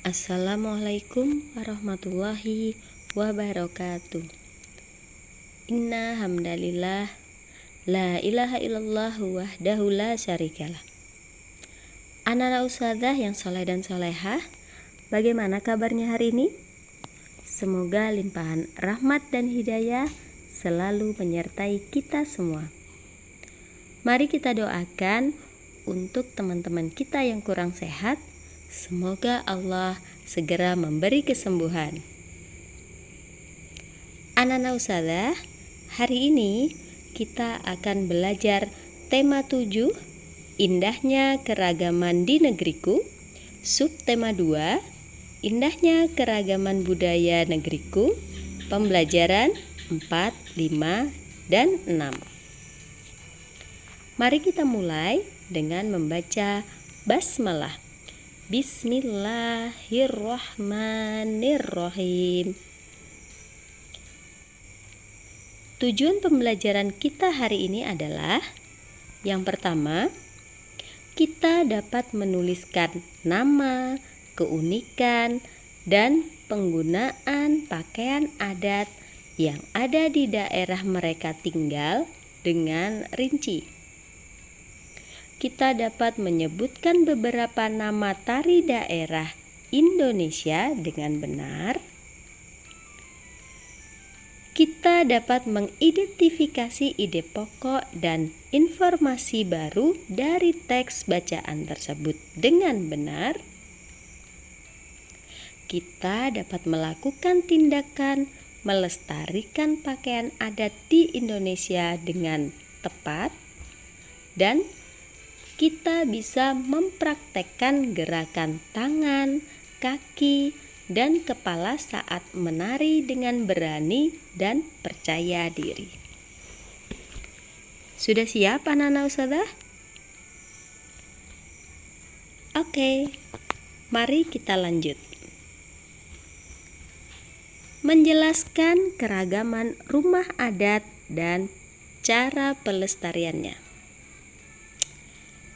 Assalamualaikum warahmatullahi wabarakatuh. Inna hamdalillah la ilaha illallah wahdahu la syarikalah. Anak-anak ustadzah yang soleh dan solehah, bagaimana kabarnya hari ini? Semoga limpahan rahmat dan hidayah selalu menyertai kita semua. Mari kita doakan untuk teman-teman kita yang kurang sehat. Semoga Allah segera memberi kesembuhan. Anak-anak ustadzah, hari ini kita akan belajar tema 7, Indahnya Keragaman di Negeriku. Subtema 2, Indahnya Keragaman Budaya Negeriku. Pembelajaran 4, 5, dan 6. Mari kita mulai dengan membaca basmalah. Bismillahirrahmanirrahim. Tujuan pembelajaran kita hari ini adalah: yang pertama, kita dapat menuliskan nama, keunikan, dan penggunaan pakaian adat yang ada di daerah mereka tinggal dengan rinci. Kita dapat menyebutkan beberapa nama tari daerah Indonesia dengan benar. Kita dapat mengidentifikasi ide pokok dan informasi baru dari teks bacaan tersebut dengan benar. Kita dapat melakukan tindakan melestarikan pakaian adat di Indonesia dengan tepat, dan kita bisa mempraktekkan gerakan tangan, kaki, dan kepala saat menari dengan berani dan percaya diri. Sudah siap anak-anak ustadzah? Oke, mari kita lanjut. Menjelaskan keragaman rumah adat dan cara pelestariannya.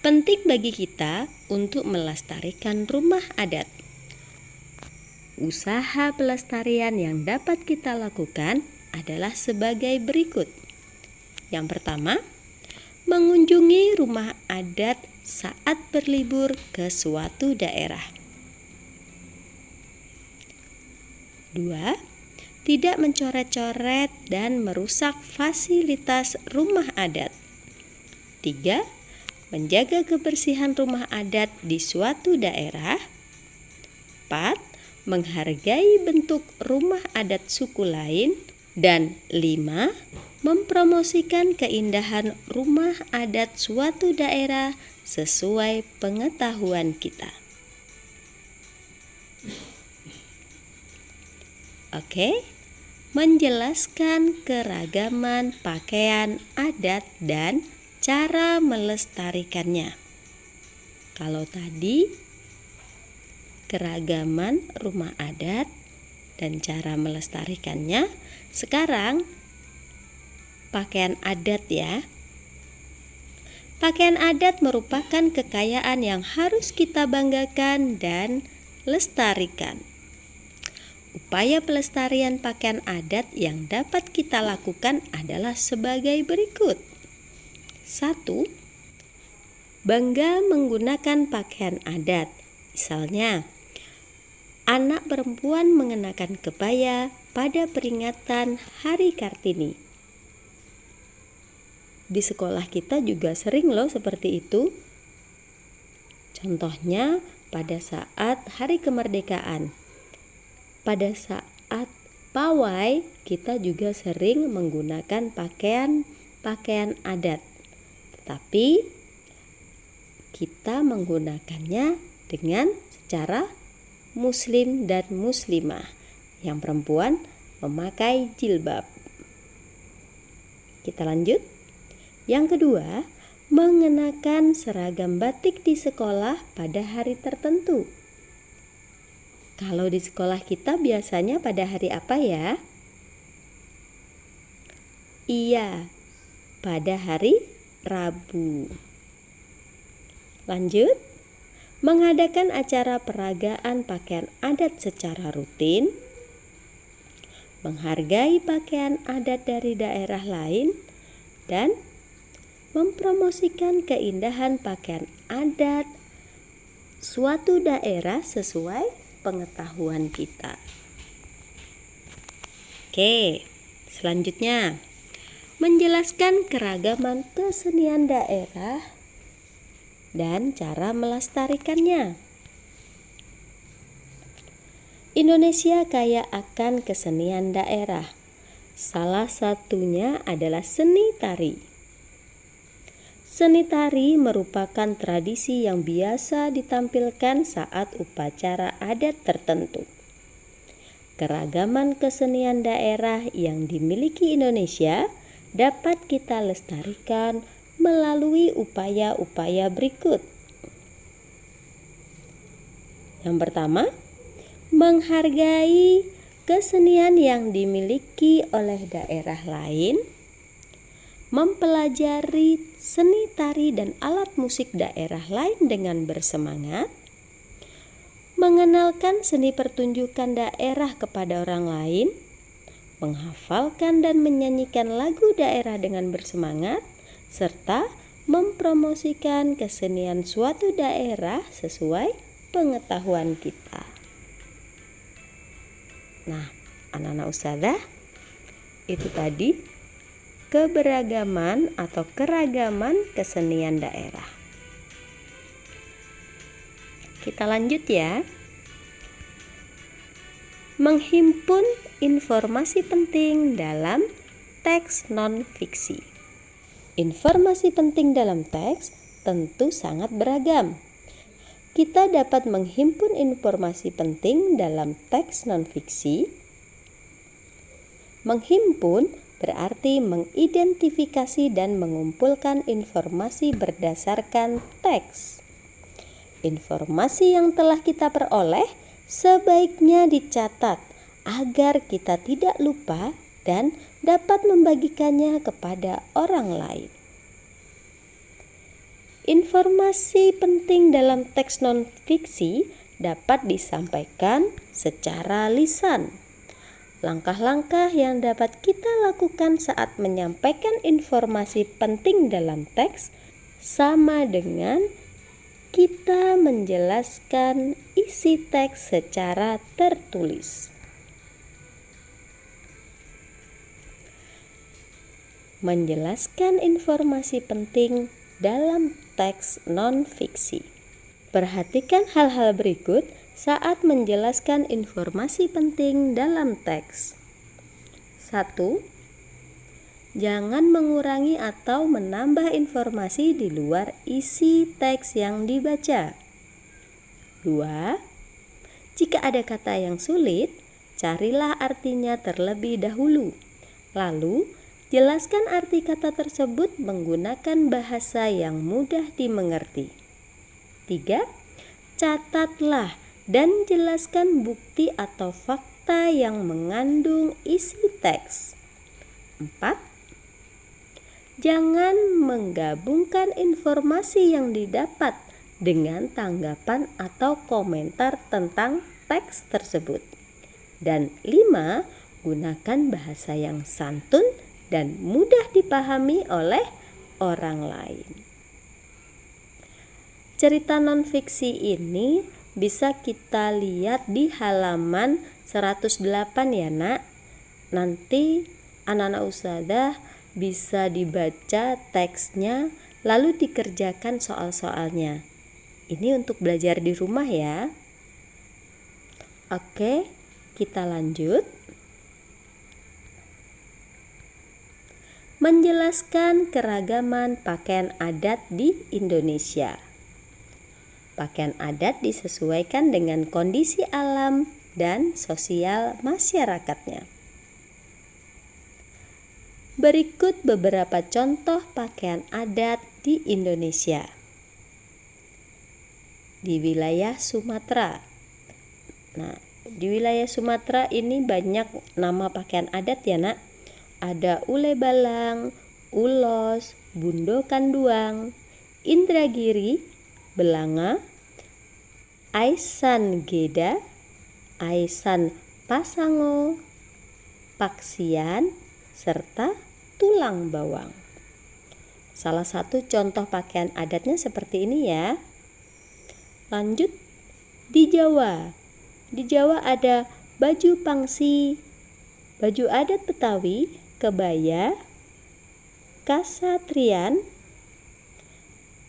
Penting bagi kita untuk melestarikan rumah adat. Usaha pelestarian yang dapat kita lakukan adalah sebagai berikut. Yang pertama, mengunjungi rumah adat saat berlibur ke suatu daerah. 2. Tidak mencoret-coret dan merusak fasilitas rumah adat. 3. Menjaga kebersihan rumah adat di suatu daerah. 4. Menghargai bentuk rumah adat suku lain. Dan 5. Mempromosikan keindahan rumah adat suatu daerah sesuai pengetahuan kita. Oke, menjelaskan keragaman pakaian adat dan cara melestarikannya. Kalau tadi keragaman rumah adat dan cara melestarikannya, sekarang pakaian adat ya. Pakaian adat merupakan kekayaan yang harus kita banggakan dan lestarikan. Upaya pelestarian pakaian adat yang dapat kita lakukan adalah sebagai berikut. 1. Bangga menggunakan pakaian adat. Misalnya, anak perempuan mengenakan kebaya pada peringatan Hari Kartini. Di sekolah kita juga sering loh seperti itu. Contohnya pada saat Hari Kemerdekaan. Pada saat pawai kita juga sering menggunakan pakaian adat. Tetapi kita menggunakannya dengan secara muslim dan muslimah. Yang perempuan memakai jilbab. Kita lanjut. Yang kedua, mengenakan seragam batik di sekolah pada hari tertentu. Kalau di sekolah kita biasanya pada hari apa ya? Iya, pada hari Rabu. Lanjut, mengadakan acara peragaan pakaian adat secara rutin, menghargai pakaian adat dari daerah lain, dan mempromosikan keindahan pakaian adat suatu daerah sesuai pengetahuan kita. Oke, selanjutnya menjelaskan keragaman kesenian daerah dan cara melestarikannya. Indonesia kaya akan kesenian daerah. Salah satunya adalah seni tari. Seni tari merupakan tradisi yang biasa ditampilkan saat upacara adat tertentu. Keragaman kesenian daerah yang dimiliki Indonesia dapat kita lestarikan melalui upaya-upaya berikut. Yang pertama, menghargai kesenian yang dimiliki oleh daerah lain, mempelajari seni tari dan alat musik daerah lain dengan bersemangat, mengenalkan seni pertunjukan daerah kepada orang lain, menghafalkan dan menyanyikan lagu daerah dengan bersemangat, serta mempromosikan kesenian suatu daerah sesuai pengetahuan kita. Nah, anak-anak ustadzah, itu tadi keberagaman atau keragaman kesenian daerah. Kita lanjut ya. Menghimpun informasi penting dalam teks non-fiksi. Informasi penting dalam teks tentu sangat beragam. Kita dapat menghimpun informasi penting dalam teks non-fiksi. Menghimpun berarti mengidentifikasi dan mengumpulkan informasi berdasarkan teks. Informasi yang telah kita peroleh sebaiknya dicatat agar kita tidak lupa dan dapat membagikannya kepada orang lain. Informasi penting dalam teks non-fiksi dapat disampaikan secara lisan. Langkah-langkah yang dapat kita lakukan saat menyampaikan informasi penting dalam teks sama dengan kita menjelaskan isi teks secara tertulis. Menjelaskan informasi penting dalam teks non-fiksi. Perhatikan hal-hal berikut saat menjelaskan informasi penting dalam teks. 1. Jangan mengurangi atau menambah informasi di luar isi teks yang dibaca. 2. Jika ada kata yang sulit, carilah artinya terlebih dahulu. Lalu, jelaskan arti kata tersebut menggunakan bahasa yang mudah dimengerti. 3. Catatlah dan jelaskan bukti atau fakta yang mengandung isi teks. 4. Jangan menggabungkan informasi yang didapat dengan tanggapan atau komentar tentang teks tersebut. Dan 5. Gunakan bahasa yang santun dan mudah dipahami oleh orang lain. Cerita non-fiksi ini bisa kita lihat di halaman 108 ya nak. Nanti anak-anak ustadzah bisa dibaca teksnya lalu dikerjakan soal-soalnya. Ini untuk belajar di rumah ya. Oke, kita lanjut. Menjelaskan keragaman pakaian adat di Indonesia. Pakaian adat disesuaikan dengan kondisi alam dan sosial masyarakatnya. Berikut beberapa contoh pakaian adat di Indonesia. Di wilayah Sumatera. Nah, di wilayah Sumatera ini banyak nama pakaian adat ya nak. Ada ule balang, ulos, bundo kanduang, indragiri, belanga, Aisan Geda, Aisan Pasango, Paksian, serta tulang bawang. Salah satu contoh pakaian adatnya seperti ini ya. Lanjut di Jawa. Di Jawa ada baju pangsi, baju adat Betawi, kebaya, kasatrian,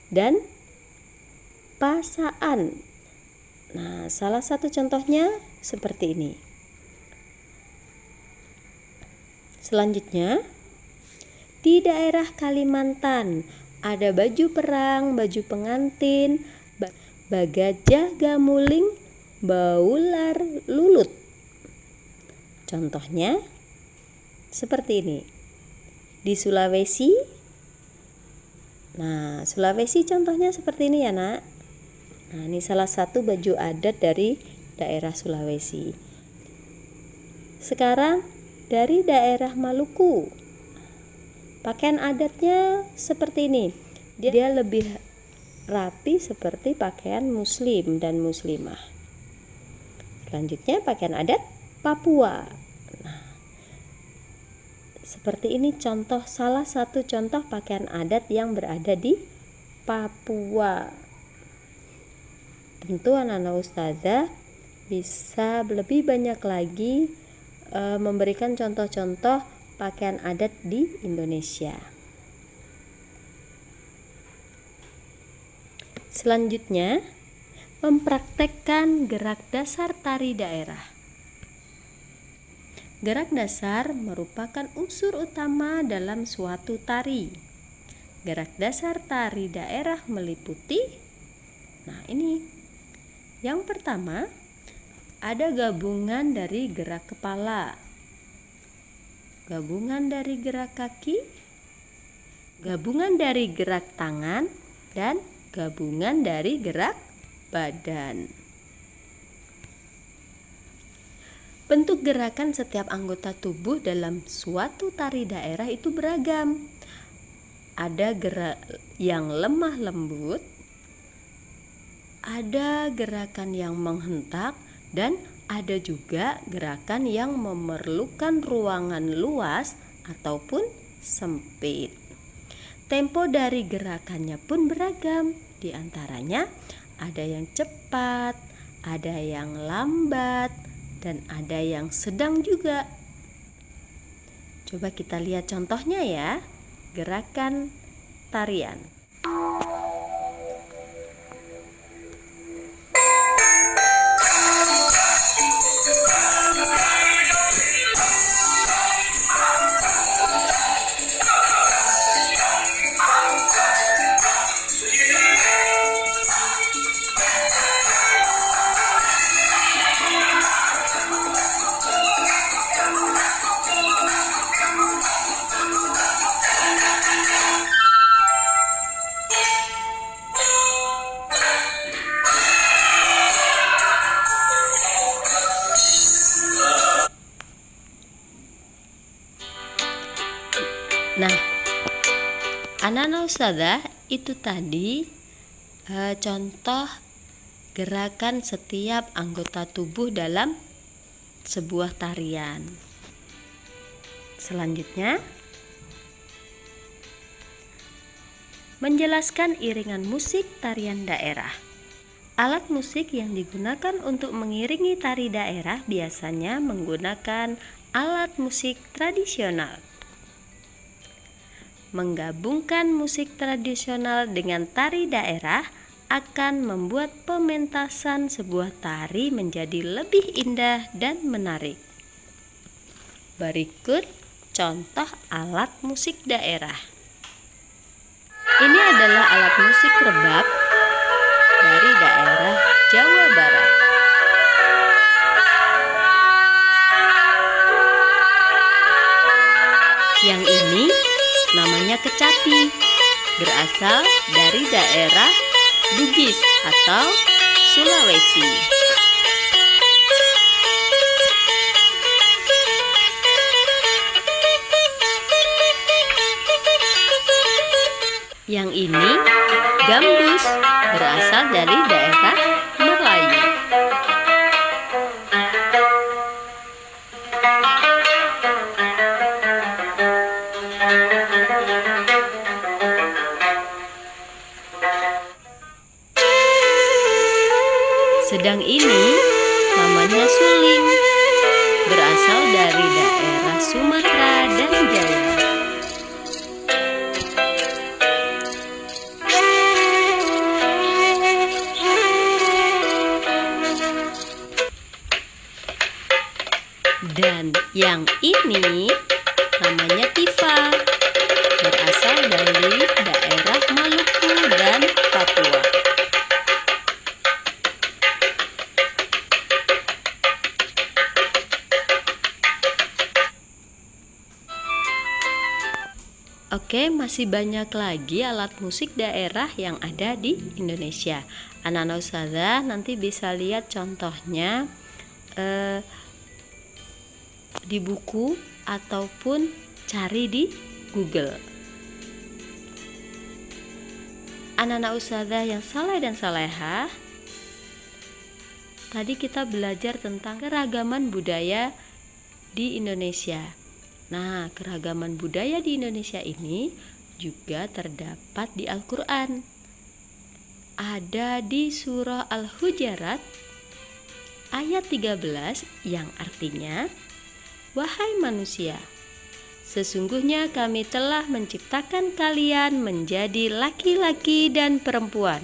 dan pasaan. Nah, salah satu contohnya seperti ini. Selanjutnya, di daerah Kalimantan ada baju perang, baju pengantin, bagajah gamuling, baular lulut. Contohnya seperti ini. Di Sulawesi, nah Sulawesi contohnya seperti ini ya nak. Nah ini salah satu baju adat dari daerah Sulawesi. Sekarang dari daerah Maluku, pakaian adatnya seperti ini. Dia lebih rapi seperti pakaian muslim dan muslimah. Selanjutnya pakaian adat Papua. Nah, seperti ini salah satu contoh pakaian adat yang berada di Papua. Tentu anak-anak ustazah bisa lebih banyak lagi memberikan contoh-contoh pakaian adat di Indonesia. Selanjutnya, mempraktekkan gerak dasar tari daerah. Gerak dasar merupakan unsur utama dalam suatu tari. Gerak dasar tari daerah meliputi, nah ini, yang pertama ada gabungan dari gerak kepala, gabungan dari gerak kaki, gabungan dari gerak tangan, dan gabungan dari gerak badan. Bentuk gerakan setiap anggota tubuh dalam suatu tari daerah itu beragam. Ada gerak yang lemah lembut, ada gerakan yang menghentak, dan ada juga gerakan yang memerlukan ruangan luas ataupun sempit. Tempo dari gerakannya pun beragam. Di antaranya ada yang cepat, ada yang lambat, dan ada yang sedang juga. Coba kita lihat contohnya ya. Gerakan tarian. Nah, anak-anak ustazah, itu tadi contoh gerakan setiap anggota tubuh dalam sebuah tarian. Selanjutnya, menjelaskan iringan musik tarian daerah. Alat musik yang digunakan untuk mengiringi tari daerah biasanya menggunakan alat musik tradisional. Menggabungkan musik tradisional dengan tari daerah akan membuat pementasan sebuah tari menjadi lebih indah dan menarik. Berikut contoh alat musik daerah. Ini adalah alat musik rebab dari daerah Jawa Barat. Yang ini namanya kecapi, berasal dari daerah Bugis atau Sulawesi. Yang ini gambus, berasal dari daerah Melayu. sedang ini namanya suling, berasal dari daerah Sumatera dan Jawa. Dan yang ini namanya tifa, berasal dari daerah Maluku dan Papua. Oke, masih banyak lagi alat musik daerah yang ada di Indonesia. Anak-anak ustazah nanti bisa lihat contohnya di buku ataupun cari di Google. Anak-anak ustazah yang saleh dan salehah, tadi kita belajar tentang keragaman budaya di Indonesia. Nah, keragaman budaya di Indonesia ini juga terdapat di Al-Quran. Ada di surah Al-Hujarat ayat 13 yang artinya, "Wahai manusia, sesungguhnya kami telah menciptakan kalian menjadi laki-laki dan perempuan,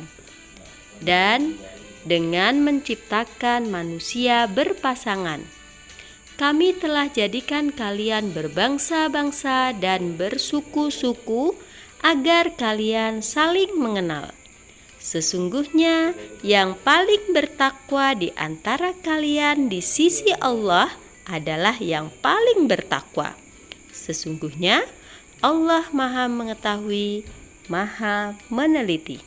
dan dengan menciptakan manusia berpasangan, kami telah jadikan kalian berbangsa-bangsa dan bersuku-suku agar kalian saling mengenal. Sesungguhnya yang paling bertakwa di antara kalian di sisi Allah adalah yang paling bertakwa. Sesungguhnya Allah Maha Mengetahui, Maha Meneliti."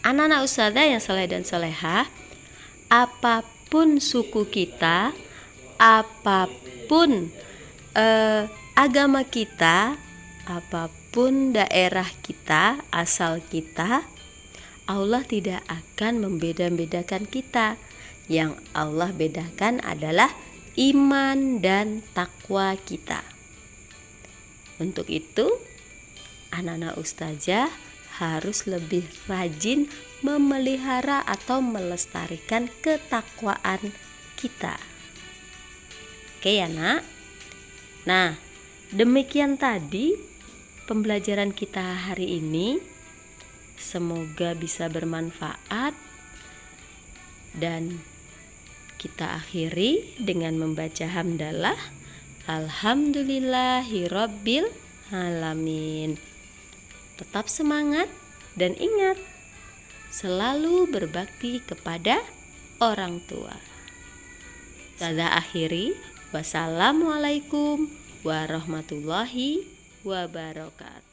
Anak-anak ustazah yang saleh dan salehah, apapun suku kita, apapun agama kita, apapun daerah kita, asal kita, Allah tidak akan membeda-bedakan kita. Yang Allah bedakan adalah iman dan takwa kita. Untuk itu, anak-anak ustazah harus lebih rajin memelihara atau melestarikan ketakwaan kita. Oke ya nak? Nah, demikian tadi pembelajaran kita hari ini. Semoga bisa bermanfaat, dan kita akhiri dengan membaca hamdalah. Alhamdulillahirabbil alamin. Tetap semangat dan ingat, selalu berbakti kepada orang tua. Saya akhiri. Wassalamualaikum warahmatullahi wabarakatuh.